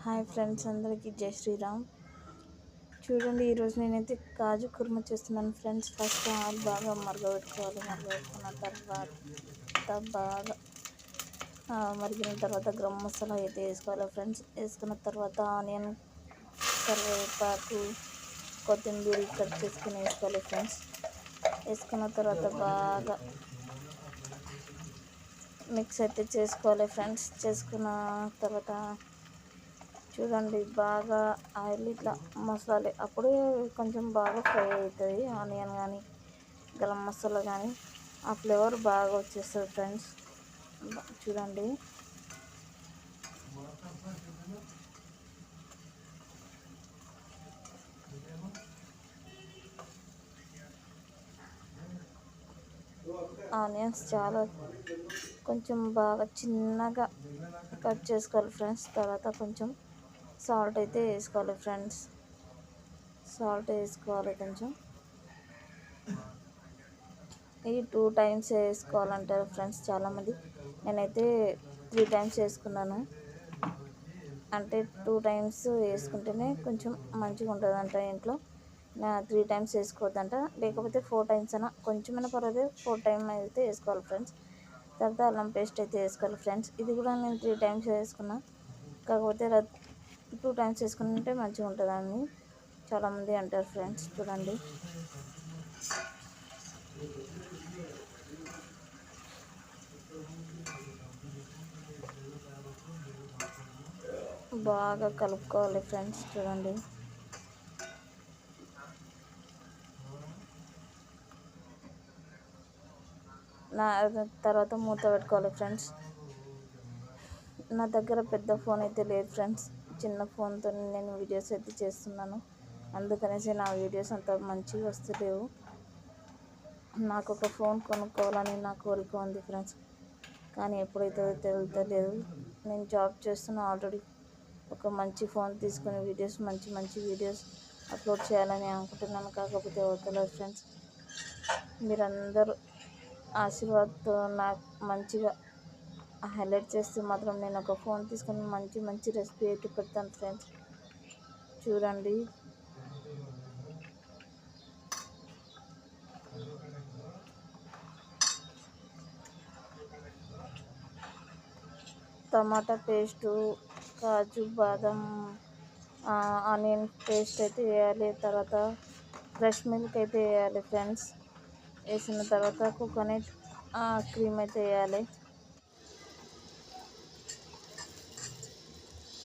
Hi friends, అందరికీ జై శ్రీరామ్. చూడండి, ఈరోజు నేనైతే కాజు కుర్మా చేస్తున్నాను ఫ్రెండ్స్. ఫస్ట్ ఆయిల్ బాగా మరగబెట్టుకోవాలి. మరగబెట్టుకున్న తర్వాత బాగా మరిగిన తర్వాత గరం మసాలా అయితే వేసుకోవాలి ఫ్రెండ్స్. వేసుకున్న తర్వాత ఆనియన్, కరివేపాకు, కొత్తిమీర కట్ చేసుకుని వేసుకోవాలి ఫ్రెండ్స్. వేసుకున్న తర్వాత బాగా మిక్స్ అయితే చేసుకోవాలి ఫ్రెండ్స్. చేసుకున్న తర్వాత చూడండి, బాగా ఆయిల్ ఇట్లా మసాలా అప్పుడే కొంచెం బాగా ఫ్రై అవుతుంది. ఆనియన్ కానీ గరం మసాలా కానీ ఆ ఫ్లేవర్ బాగా వచ్చేస్తుంది ఫ్రెండ్స్. చూడండి, ఆనియన్స్ చాలా కొంచెం బాగా చిన్నగా కట్ చేసుకోవాలి ఫ్రెండ్స్. తర్వాత కొంచెం సాల్ట్ అయితే వేసుకోవాలి ఫ్రెండ్స్. సాల్ట్ వేసుకోవాలి కొంచెం. ఈ 2 టైమ్స్ వేసుకోవాలంటారు ఫ్రెండ్స్ చాలామంది. నేనైతే 3 టైమ్స్ వేసుకున్నాను. అంటే 2 టైమ్స్ వేసుకుంటేనే కొంచెం మంచిగా ఉంటుందంట ఇంట్లో. 3 టైమ్స్ వేసుకోవద్దంట. లేకపోతే 4 టైమ్స్ అయినా కొంచెమైనా పర్వాలేదు, 4 టైమ్స్ అయితే వేసుకోవాలి ఫ్రెండ్స్. తర్వాత అల్లం పేస్ట్ అయితే వేసుకోవాలి ఫ్రెండ్స్. ఇది కూడా నేను 3 టైమ్స్ వేసుకున్నా. కాకపోతే 2 టైమ్స్ వేసుకుంటే మంచిగా ఉంటుందని చాలామంది అంటారు ఫ్రెండ్స్. చూడండి, బాగా కలుపుకోవాలి ఫ్రెండ్స్. చూడండి, తర్వాత మూత పెట్టుకోవాలి ఫ్రెండ్స్. నా దగ్గర పెద్ద ఫోన్ అయితే లేదు ఫ్రెండ్స్. చిన్న ఫోన్తో నేను వీడియోస్ అయితే చేస్తున్నాను. అందుకనేసి నా వీడియోస్ అంత మంచిగా వస్తలేవు. నాకు ఒక ఫోన్ కొనుక్కోవాలని నా కోరిక ఉంది ఫ్రెండ్స్. కానీ ఎప్పుడైతే తెలుస్తలేదు. నేను జాబ్ చేస్తున్నా ఆల్రెడీ. ఒక మంచి ఫోన్ తీసుకుని వీడియోస్ మంచి వీడియోస్ అప్లోడ్ చేయాలని అనుకుంటున్నాను. కాకపోతే అవుతలేదు ఫ్రెండ్స్. మీరందరూ ఆశీర్వాదంతో నాకు మంచిగా హైలైట్ చేస్తే మాత్రం నేను ఒక ఫోన్ తీసుకొని మంచి రెసిపీ అయితే పెడతాను ఫ్రెండ్స్. చూడండి, టమాటా పేస్టు, కాజు, బాదం, ఆనియన్ పేస్ట్ అయితే వేయాలి. తర్వాత ఫ్రెష్ మిల్క్ అయితే వేయాలి ఫ్రెండ్స్. వేసిన తర్వాత కోకోనట్ క్రీమ్ అయితే వేయాలి.